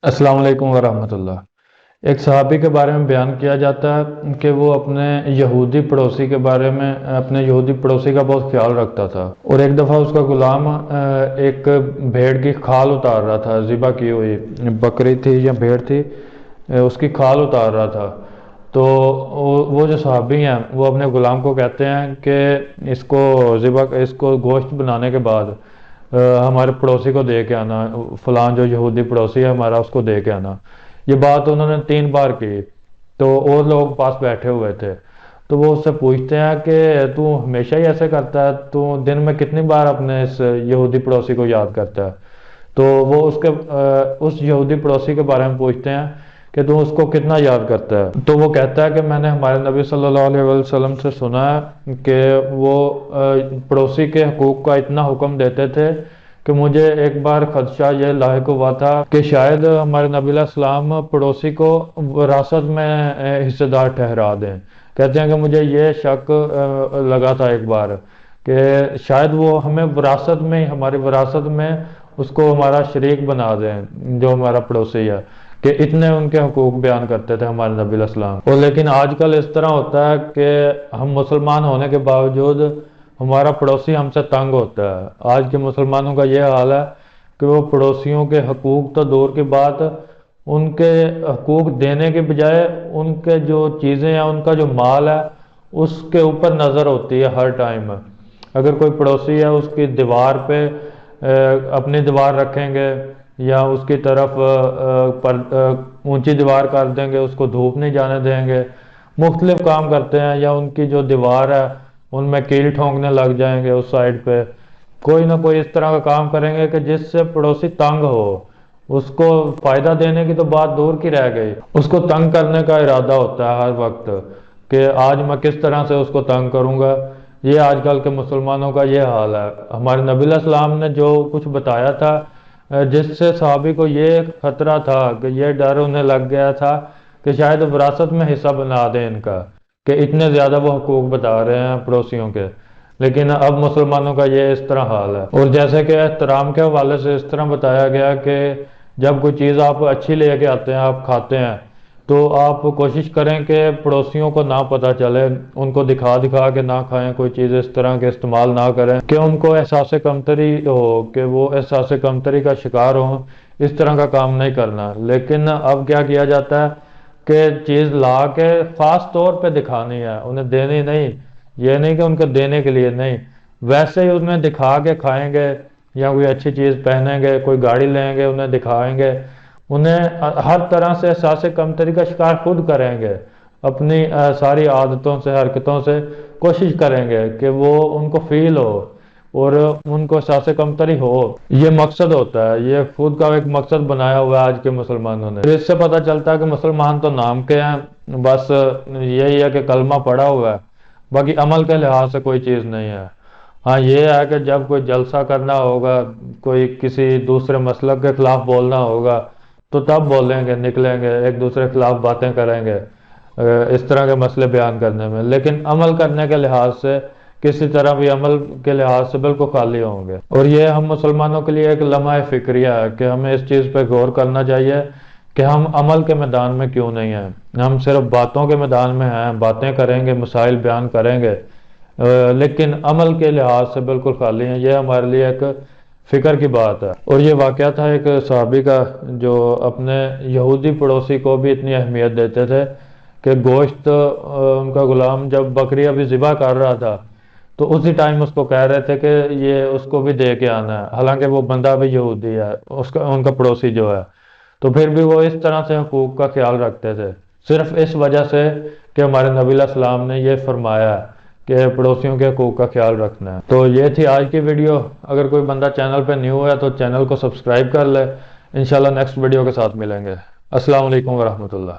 السلام علیکم ورحمۃ اللہ۔ ایک صحابی کے بارے میں بیان کیا جاتا ہے کہ وہ اپنے یہودی پڑوسی کے بارے میں اپنے یہودی پڑوسی کا بہت خیال رکھتا تھا، اور ایک دفعہ اس کا غلام ایک بھیڑ کی کھال اتار رہا تھا، ذبح کی ہوئی بکری تھی یا بھیڑ تھی، اس کی کھال اتار رہا تھا۔ تو وہ جو صحابی ہیں وہ اپنے غلام کو کہتے ہیں کہ اس کو گوشت بنانے کے بعد ہمارے پڑوسی کو دے کے آنا، فلاں جو یہودی پڑوسی ہے ہمارا، اس کو دے کے آنا۔ یہ بات انہوں نے 3 بار کی، تو اور لوگ پاس بیٹھے ہوئے تھے، تو وہ اس سے پوچھتے ہیں کہ تو ہمیشہ ہی ایسے کرتا ہے، تو دن میں کتنی بار اپنے اس یہودی پڑوسی کو یاد کرتا ہے؟ تو وہ اس یہودی پڑوسی کے بارے میں پوچھتے ہیں کہ تو اس کو کتنا یاد کرتا ہے؟ تو وہ کہتا ہے کہ میں نے ہمارے نبی صلی اللہ علیہ وسلم سے سنا ہے کہ وہ پڑوسی کے حقوق کا اتنا حکم دیتے تھے کہ مجھے ایک بار خدشہ یہ لاحق ہوا تھا کہ شاید ہمارے نبی علیہ السلام پڑوسی کو وراثت میں حصے دار ٹھہرا دیں۔ کہتے ہیں کہ مجھے یہ شک لگا تھا ایک بار کہ شاید وہ ہمیں ہماری وراثت میں اس کو ہمارا شریک بنا دیں، جو ہمارا پڑوسی ہے، کہ اتنے ان کے حقوق بیان کرتے تھے ہمارے نبی علیہ السلام۔ اور لیکن آج کل اس طرح ہوتا ہے کہ ہم مسلمان ہونے کے باوجود ہمارا پڑوسی ہم سے تنگ ہوتا ہے۔ آج کے مسلمانوں کا یہ حال ہے کہ وہ پڑوسیوں کے حقوق تو دور کی بات، ان کے حقوق دینے کے بجائے ان کے جو چیزیں ہیں، ان کا جو مال ہے، اس کے اوپر نظر ہوتی ہے ہر ٹائم۔ اگر کوئی پڑوسی ہے، اس کی دیوار پہ اپنی دیوار رکھیں گے یا اس کی طرف اونچی دیوار کر دیں گے، اس کو دھوپ نہیں جانے دیں گے، مختلف کام کرتے ہیں، یا ان کی جو دیوار ہے ان میں کیل ٹھونکنے لگ جائیں گے، اس سائڈ پہ کوئی نہ کوئی اس طرح کا کام کریں گے کہ جس سے پڑوسی تنگ ہو۔ اس کو فائدہ دینے کی تو بات دور کی رہ گئی، اس کو تنگ کرنے کا ارادہ ہوتا ہے ہر وقت کہ آج میں کس طرح سے اس کو تنگ کروں گا۔ یہ آج کل کے مسلمانوں کا یہ حال ہے۔ ہمارے نبی علیہ السلام نے جو کچھ بتایا تھا، جس سے صحابی کو یہ خطرہ تھا کہ یہ ڈر انہیں لگ گیا تھا کہ شاید وراثت میں حصہ بنا دیں ان کا، کہ اتنے زیادہ وہ حقوق بتا رہے ہیں پڑوسیوں کے۔ لیکن اب مسلمانوں کا یہ اس طرح حال ہے۔ اور جیسے کہ احترام کے حوالے سے اس طرح بتایا گیا کہ جب کوئی چیز آپ اچھی لے کے آتے ہیں، آپ کھاتے ہیں، تو آپ کوشش کریں کہ پڑوسیوں کو نہ پتہ چلے، ان کو دکھا دکھا کے نہ کھائیں، کوئی چیز اس طرح کے استعمال نہ کریں کہ ان کو احساس کمتری ہو، کہ وہ احساس کمتری کا شکار ہوں۔ اس طرح کا کام نہیں کرنا۔ لیکن اب کیا کیا جاتا ہے کہ چیز لا کے خاص طور پہ دکھانی ہے، انہیں دینی نہیں۔ یہ نہیں کہ ان کو دینے کے لیے نہیں، ویسے ہی انہیں دکھا کے کھائیں گے، یا کوئی اچھی چیز پہنیں گے، کوئی گاڑی لیں گے، انہیں دکھائیں گے، انہیں ہر طرح سے احساس کمتری کا شکار خود کریں گے، اپنی ساری عادتوں سے، حرکتوں سے کوشش کریں گے کہ وہ ان کو فیل ہو اور ان کو احساس کمتری ہو۔ یہ مقصد ہوتا ہے، یہ خود کا ایک مقصد بنایا ہوا ہے آج کے مسلمانوں نے۔ اس سے پتہ چلتا ہے کہ مسلمان تو نام کے ہیں، بس یہی ہے کہ کلمہ پڑا ہوا ہے، باقی عمل کے لحاظ سے کوئی چیز نہیں ہے۔ ہاں یہ ہے کہ جب کوئی جلسہ کرنا ہوگا، کوئی کسی دوسرے مسلک کے خلاف بولنا ہوگا، تو تب بولیں گے، نکلیں گے، ایک دوسرے کے خلاف باتیں کریں گے اس طرح کے مسئلے بیان کرنے میں، لیکن عمل کرنے کے لحاظ سے کسی طرح بھی عمل کے لحاظ سے بالکل خالی ہوں گے۔ اور یہ ہم مسلمانوں کے لیے ایک لمحہ فکریہ ہے کہ ہمیں اس چیز پہ غور کرنا چاہیے کہ ہم عمل کے میدان میں کیوں نہیں ہیں۔ ہم صرف باتوں کے میدان میں ہیں، باتیں کریں گے، مسائل بیان کریں گے، لیکن عمل کے لحاظ سے بالکل خالی ہیں۔ یہ ہمارے لیے ایک فکر کی بات ہے۔ اور یہ واقعہ تھا ایک صحابی کا جو اپنے یہودی پڑوسی کو بھی اتنی اہمیت دیتے تھے کہ گوشت ان کا غلام جب بکری ابھی ذبح کر رہا تھا، تو اسی ٹائم اس کو کہہ رہے تھے کہ یہ اس کو بھی دے کے آنا ہے، حالانکہ وہ بندہ بھی یہودی ہے، ان کا پڑوسی جو ہے، تو پھر بھی وہ اس طرح سے حقوق کا خیال رکھتے تھے، صرف اس وجہ سے کہ ہمارے نبی علیہ السلام نے یہ فرمایا ہے کہ پڑوسیوں کے حقوق کا خیال رکھنا ہے۔ تو یہ تھی آج کی ویڈیو۔ اگر کوئی بندہ چینل پہ نیو ہے تو چینل کو سبسکرائب کر لے۔ انشاءاللہ نیکسٹ ویڈیو کے ساتھ ملیں گے۔ السلام علیکم ورحمۃ اللہ۔